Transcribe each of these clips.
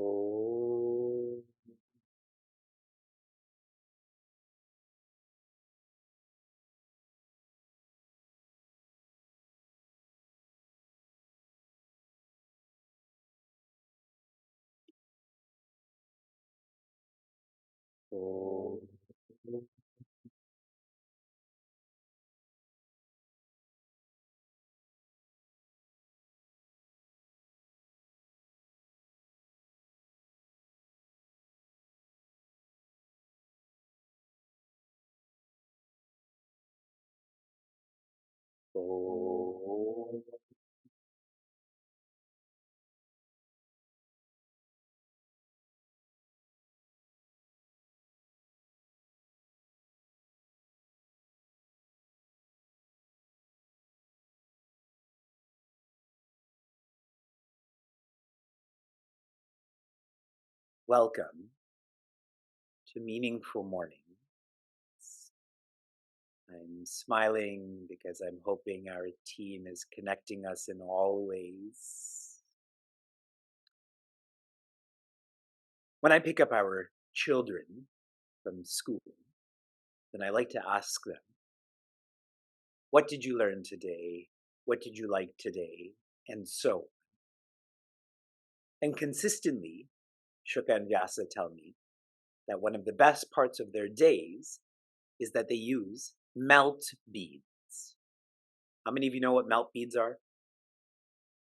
Oh, oh, oh. Welcome to Meaningful Morning. I'm smiling because I'm hoping our team is connecting us in all ways. When I pick up our children from school, then I like to ask them, what did you learn today? What did you like today? And so on. And consistently, Shuka and Vyasa tell me that one of the best parts of their days is that they use melt beads. How many of you know what melt beads are?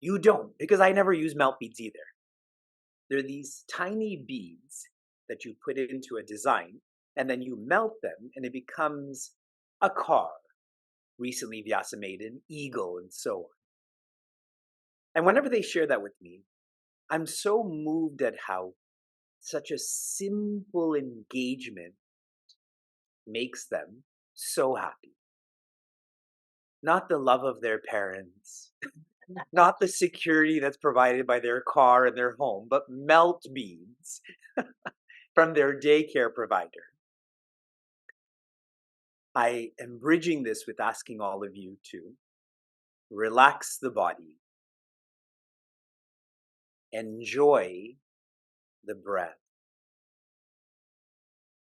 You don't, because I never use melt beads either. They're these tiny beads that you put into a design, and then you melt them, and it becomes a car. Recently, Vyasa made an eagle, and so on. And whenever they share that with me, I'm so moved at how such a simple engagement makes them so happy. Not the love of their parents, not the security that's provided by their car and their home, but melt beads from their daycare provider. I am bridging this with asking all of you to relax the body, enjoy the breath,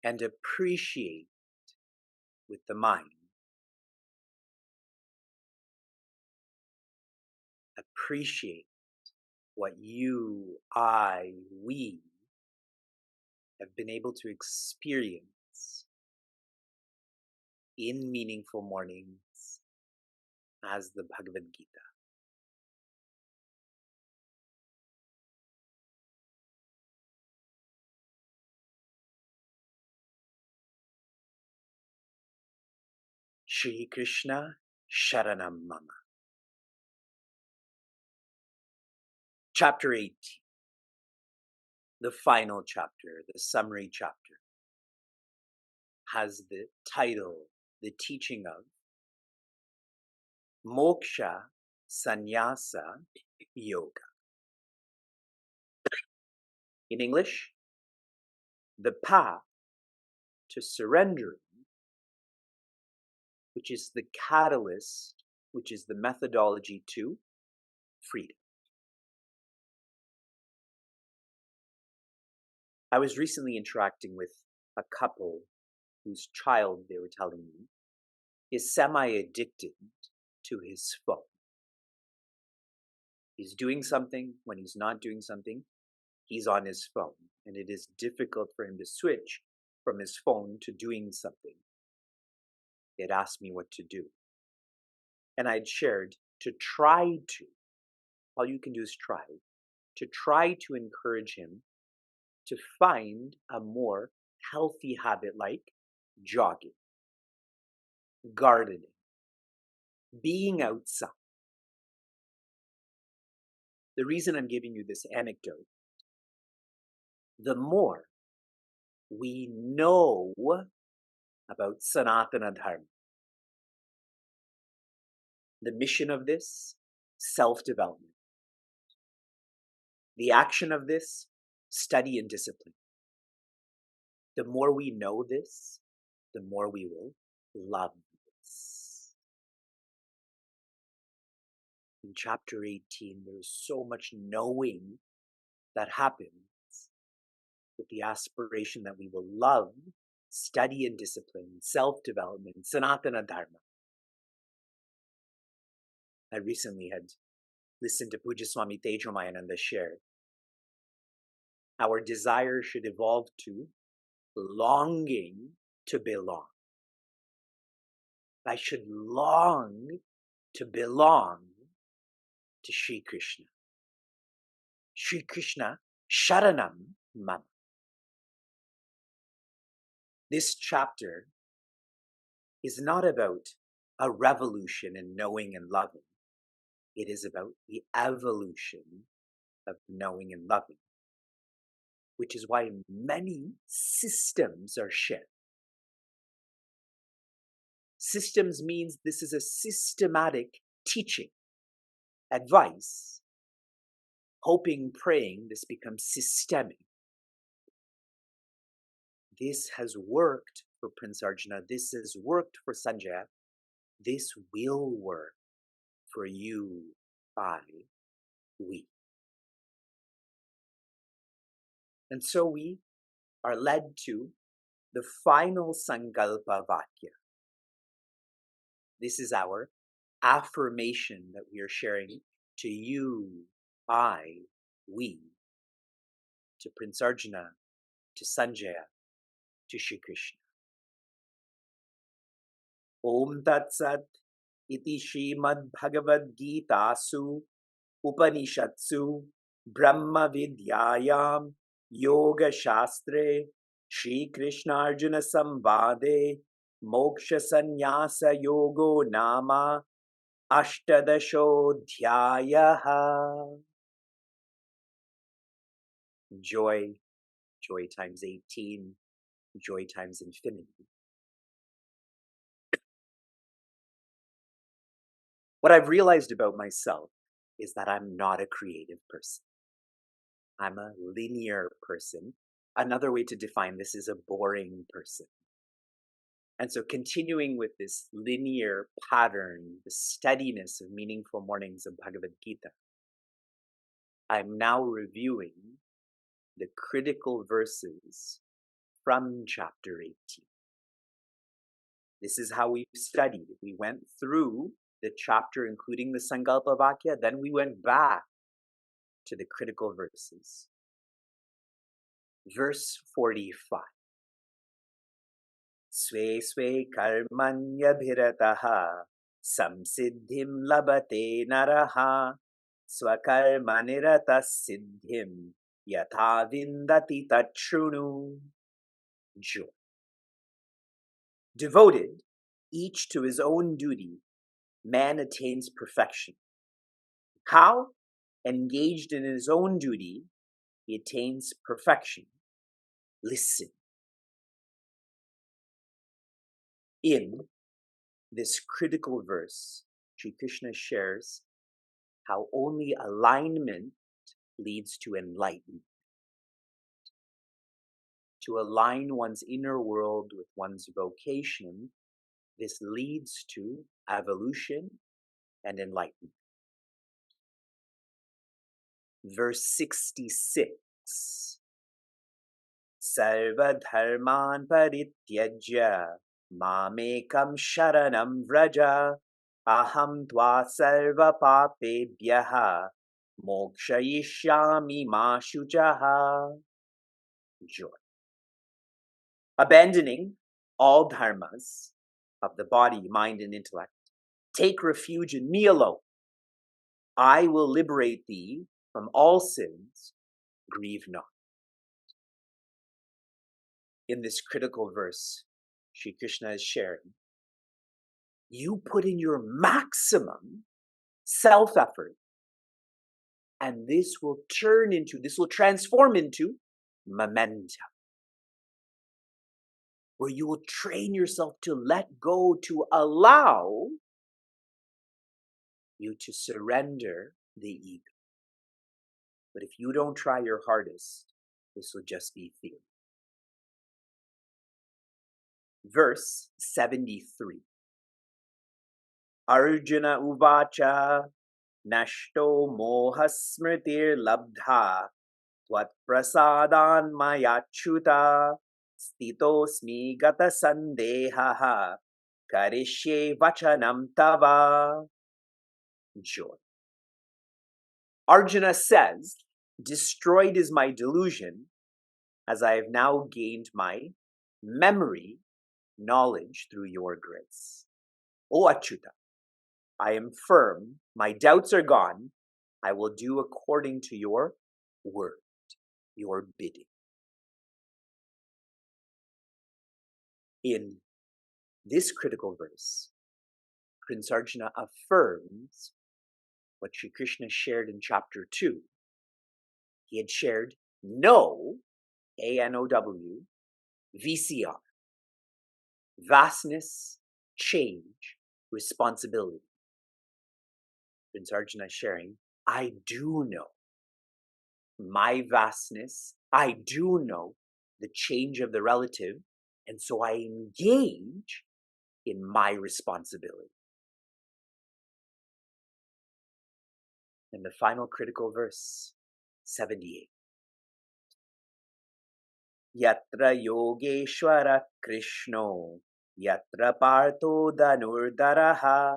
and appreciate with the mind. Appreciate what you, I, we have been able to experience in meaningful mornings as the Bhagavad Gita. Shri Krishna Sharanam Mama. Chapter 18, the final chapter, the summary chapter, has the title, the teaching of Moksha Sannyasa Yoga. In English, the path to surrendering, which is the catalyst, which is the methodology to freedom. I was recently interacting with a couple whose child, they were telling me, is semi-addicted to his phone. He's doing something. When he's not doing something, he's on his phone. And it is difficult for him to switch from his phone to doing something. They had asked me what to do. And I'd shared to try to, all you can do is try to encourage him to find a more healthy habit like jogging, gardening, being outside. The reason I'm giving you this anecdote, the more we know about Sanatana Dharma, the mission of this, self-development. The action of this, study and discipline. The more we know this, the more we will love this. In chapter 18, there's so much knowing that happens the aspiration that we will love, study and discipline, self-development, Sanatana Dharma. I recently had listened to Puja Swami Tejomayananda share. Our desire should evolve to longing to belong. I should long to belong to Sri Krishna. Sri Krishna Sharanam Mama. This chapter is not about a revolution in knowing and loving. It is about the evolution of knowing and loving, which is why many systems are shared. Systems means this is a systematic teaching, advice, hoping, praying this becomes systemic. This has worked for Prince Arjuna. This has worked for Sanjaya. This will work for you, I, we. And so we are led to the final Sankalpa Vakya. This is our affirmation that we are sharing to you, I, we, to Prince Arjuna, to Sanjaya, to Shri Krishna. Om Tat Sat iti Srimad Bhagavad Gita su Upanishatsu Brahma Vidyayam Yoga Shastre Shri Krishna Arjuna Samvade Moksha Sannyasa Yogo Nama Ashtadashodhyayaha. Joy, joy times 18, joy times infinity. What I've realized about myself is that I'm not a creative person. I'm a linear person. Another way to define this is a boring person. And so continuing with this linear pattern, the steadiness of meaningful mornings of Bhagavad Gita, I'm now reviewing the critical verses from chapter 18. This is how we've studied. We went through the chapter including the Sankalpa Vakya, then we went back to the critical verses. Verse 45. Sve sve karmanya bhirataha samsiddhim labate naraha swakarmanirata siddhim yatha vindati tatrunu. Joy. Devoted, each to his own duty, man attains perfection. How? Engaged in his own duty, he attains perfection. Listen. In this critical verse, Sri Krishna shares how only alignment leads to enlightenment. To align one's inner world with one's vocation, this leads to evolution and enlightenment. Verse 66. Sarva dharman parityajya mamekam sharanam vraja aham tva sarva papebhyaha mokshayishyami ma shuchaha. Joy. Abandoning all dharmas of the body, mind, and intellect, take refuge in me alone. I will liberate thee from all sins, grieve not. In this critical verse, Sri Krishna is sharing, you put in your maximum self-effort, and this will transform into momentum, where you will train yourself to let go, to allow you to surrender the ego. But if you don't try your hardest, this will just be fear. Verse 73. Arjuna uvacha nashto moha smritir labdha Tvat mayachyuta stitosmi gata sandehaha karishye vachanam tava. Joy. Arjuna says, destroyed is my delusion, as I have now gained my memory, knowledge through your grace. O Achyuta, I am firm, my doubts are gone, I will do according to your word, your bidding. In this critical verse, Prince Arjuna affirms what Sri Krishna shared in chapter 2. He had shared no, A-N-O-W, VCR, vastness, change, responsibility. Prince Arjuna is sharing, I do know my vastness, I do know the change of the relative, and so I engage in my responsibility. And the final critical verse, 78. Yatra Yogeshwara Krishno, Yatra Partho Dhanurdaraha,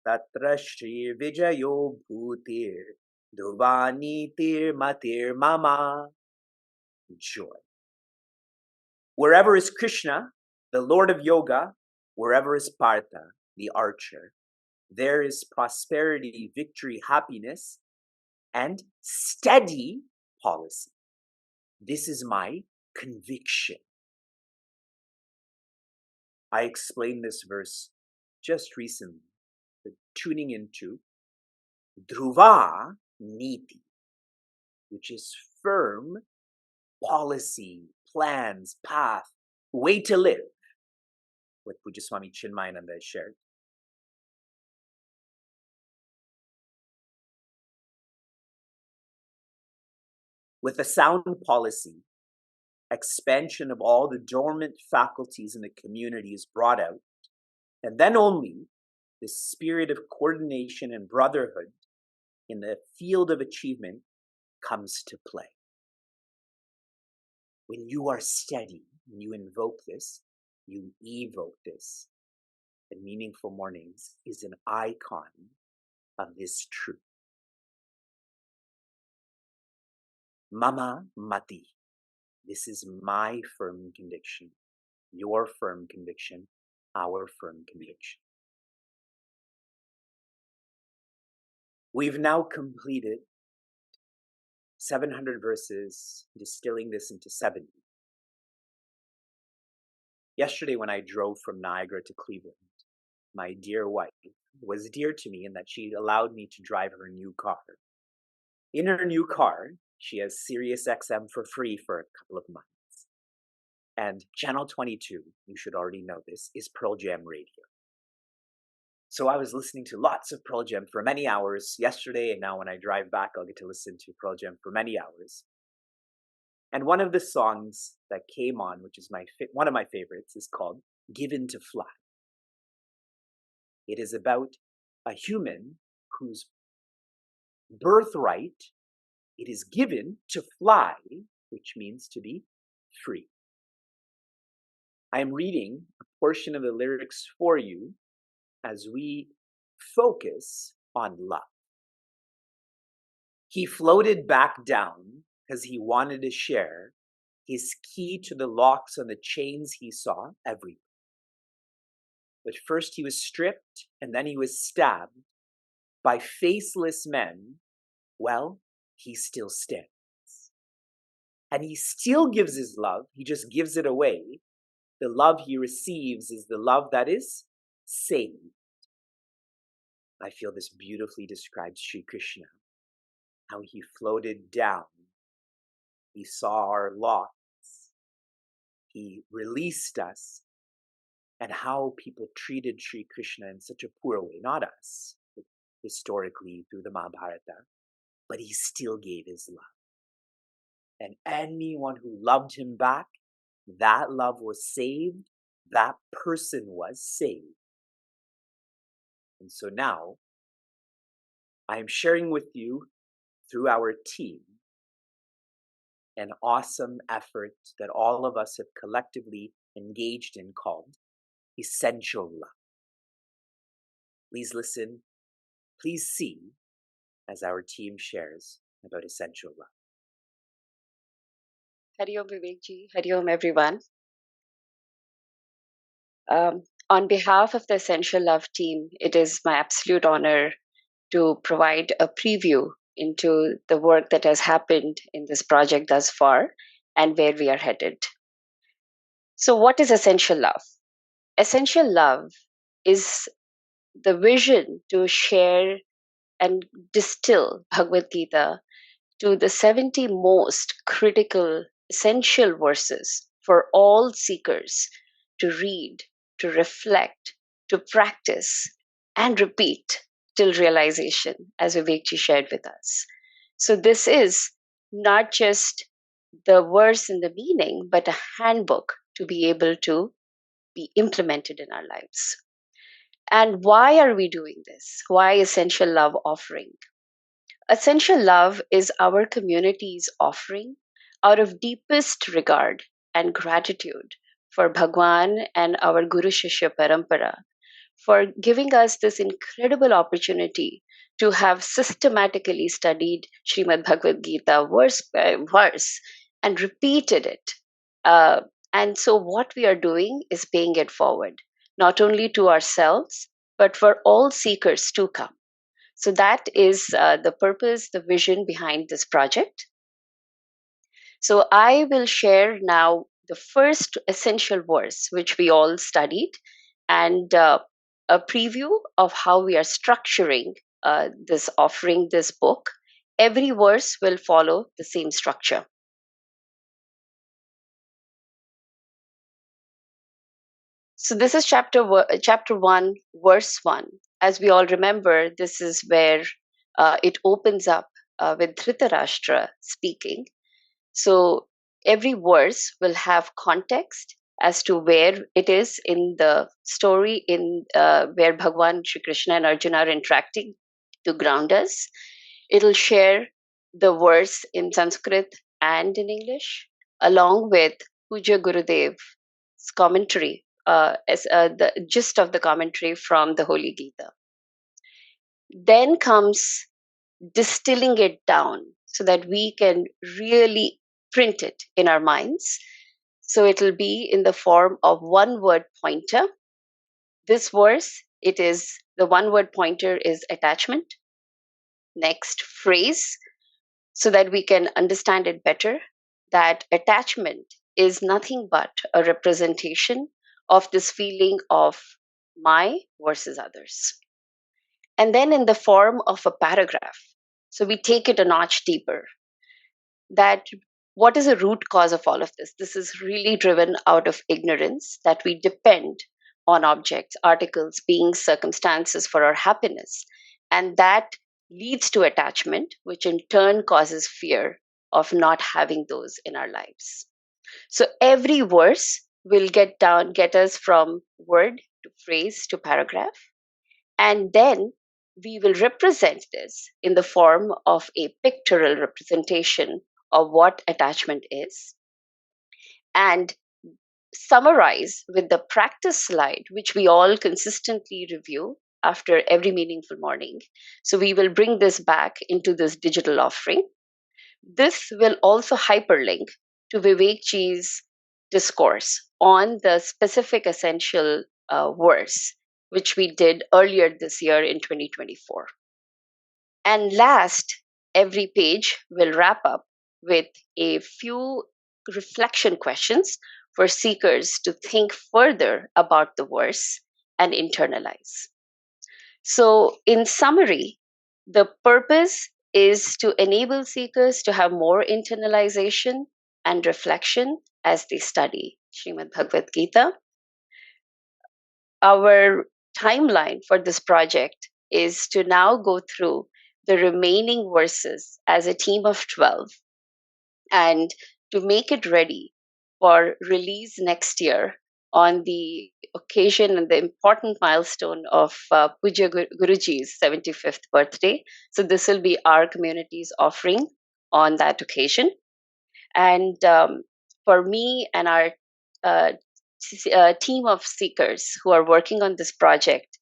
Tatra Shri Vijayo Bhutir, Dhuvanitir Matir Mama. Joy. Wherever is Krishna, the Lord of Yoga, wherever is Partha, the archer, there is prosperity, victory, happiness, and steady policy. This is my conviction. I explained this verse just recently, tuning into Dhruva Niti, which is firm policy, plans, path, way to live, what Pujaswami Chinmayananda has shared. With a sound policy, expansion of all the dormant faculties in the community is brought out, and then only the spirit of coordination and brotherhood in the field of achievement comes to play. When you are steady, when you invoke this, you evoke this, and Meaningful Mornings is an icon of this truth. Mama Mati. This is my firm conviction, your firm conviction, our firm conviction. We've now completed 700 verses, distilling this into 70. Yesterday, when I drove from Niagara to Cleveland, my dear wife was dear to me in that she allowed me to drive her new car. In her new car, she has Sirius XM for free for a couple of months. And Channel 22, you should already know this, is Pearl Jam radio. So I was listening to lots of Pearl Jam for many hours yesterday, and now when I drive back, I'll get to listen to Pearl Jam for many hours. And one of the songs that came on, which is one of my favorites, is called Given to Fly. It is about a human whose birthright it is given to fly, which means to be free. I am reading a portion of the lyrics for you as we focus on love. He floated back down because he wanted to share his key to the locks on the chains he saw everywhere. But first he was stripped and then he was stabbed by faceless men. Well, he still stands. And he still gives his love, he just gives it away. The love he receives is the love that is saved. I feel this beautifully describes Sri Krishna, how he floated down. He saw our locks. He released us, and how people treated Sri Krishna in such a poor way, not us, but historically through the Mahabharata, but he still gave his love. And anyone who loved him back, that love was saved, that person was saved. And so now, I am sharing with you through our team an awesome effort that all of us have collectively engaged in called essential love. Please listen, please see as our team shares about essential love. Hari Om Vivekji, Hari Om everyone. On behalf of the Essential Love team, it is my absolute honor to provide a preview into the work that has happened in this project thus far and where we are headed. So, what is Essential Love? Essential Love is the vision to share and distill Bhagavad Gita to the 70 most critical, essential verses for all seekers to read, to reflect, to practice, and repeat till realization, as Vivekji shared with us. So, this is not just the verse and the meaning, but a handbook to be able to be implemented in our lives. And why are we doing this? Why Essential Love offering? Essential Love is our community's offering out of deepest regard and gratitude for Bhagwan and our Guru Shishya Parampara for giving us this incredible opportunity to have systematically studied Srimad Bhagavad Gita verse by verse and repeated it. And so, what we are doing is paying it forward, not only to ourselves, but for all seekers to come. So that is the purpose, the vision behind this project. So I will share now the first essential verse, which we all studied, and a preview of how we are structuring this offering, this book. Every verse will follow the same structure. So this is chapter 1, verse 1. As we all remember, this is where it opens up with Dhritarashtra speaking. So every verse will have context as to where it is in the story, in where Bhagwan, Shri Krishna, and Arjuna are interacting to ground us. It'll share the verse in Sanskrit and in English, along with Puja Gurudev's commentary, as the gist of the commentary from the Holy Gita. Then comes distilling it down so that we can really print it in our minds. So it'll be in the form of one word pointer. This verse, it is the one word pointer is attachment. Next phrase, so that we can understand it better, that attachment is nothing but a representation of this feeling of my versus others. And then in the form of a paragraph. So we take it a notch deeper. That what is the root cause of all of this? This is really driven out of ignorance that we depend on objects, articles, beings, circumstances for our happiness. And that leads to attachment, which in turn causes fear of not having those in our lives. So every verse will get us from word to phrase to paragraph. And then we will represent this in the form of a pictorial representation of what attachment is, and summarize with the practice slide, which we all consistently review after every meaningful morning. So we will bring this back into this digital offering. This will also hyperlink to Vivekji's discourse on the specific essential verse, which we did earlier this year in 2024. And last, every page will wrap up with a few reflection questions for seekers to think further about the verse and internalize. So, in summary, the purpose is to enable seekers to have more internalization and reflection as they study Srimad Bhagavad Gita. Our timeline for this project is to now go through the remaining verses as a team of 12 and to make it ready for release next year on the occasion and the important milestone of Puja Guruji's 75th birthday. So this will be our community's offering on that occasion. And for me and our team of seekers who are working on this project,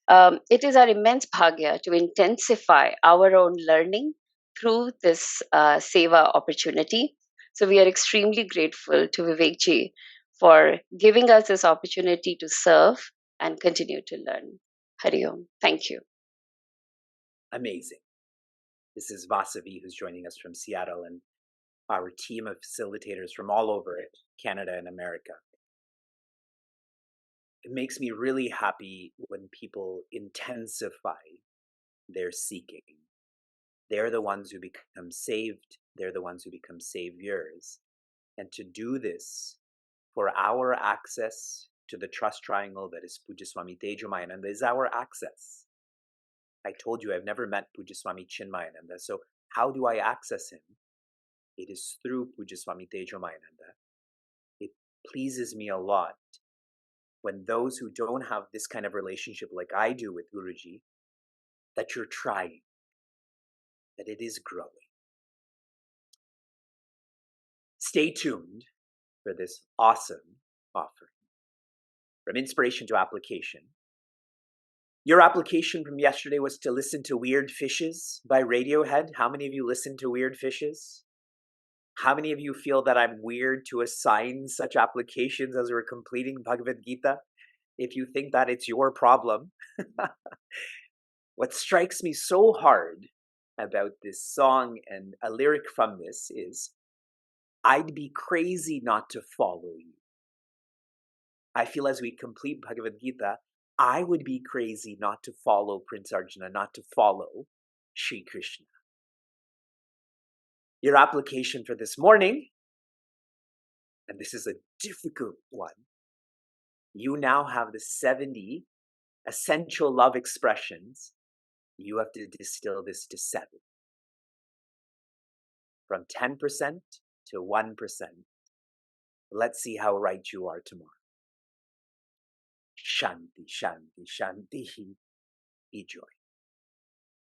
it is our immense bhagya to intensify our own learning through this seva opportunity. So we are extremely grateful to Vivekji for giving us this opportunity to serve and continue to learn. Hari Om. Thank you. Amazing. This is Vasavi, who's joining us from Seattle, and our team of facilitators from all over Canada and America. It makes me really happy when people intensify their seeking. They're the ones who become saved. They're the ones who become saviors. And to do this for our access to the trust triangle that is Pujaswami Tejomayananda is our access. I told you I've never met Pujaswami Chinmayananda, so how do I access him? It is through Pujaswami Tejomayananda. It pleases me a lot when those who don't have this kind of relationship like I do with Guruji, that you're trying, that it is growing. Stay tuned for this awesome offering. From inspiration to application. Your application from yesterday was to listen to Weird Fishes by Radiohead. How many of you listened to Weird Fishes? How many of you feel that I'm weird to assign such applications as we're completing Bhagavad Gita? If you think that, it's your problem. What strikes me so hard about this song and a lyric from this is, I'd be crazy not to follow you. I feel as we complete Bhagavad Gita, I would be crazy not to follow Prince Arjuna, not to follow Sri Krishna. Your application for this morning, and this is a difficult one, you now have the 70 essential love expressions. You have to distill this to 7. From 10% to 1%. Let's see how right you are tomorrow. Shanti, Shanti, Shanti. Enjoy.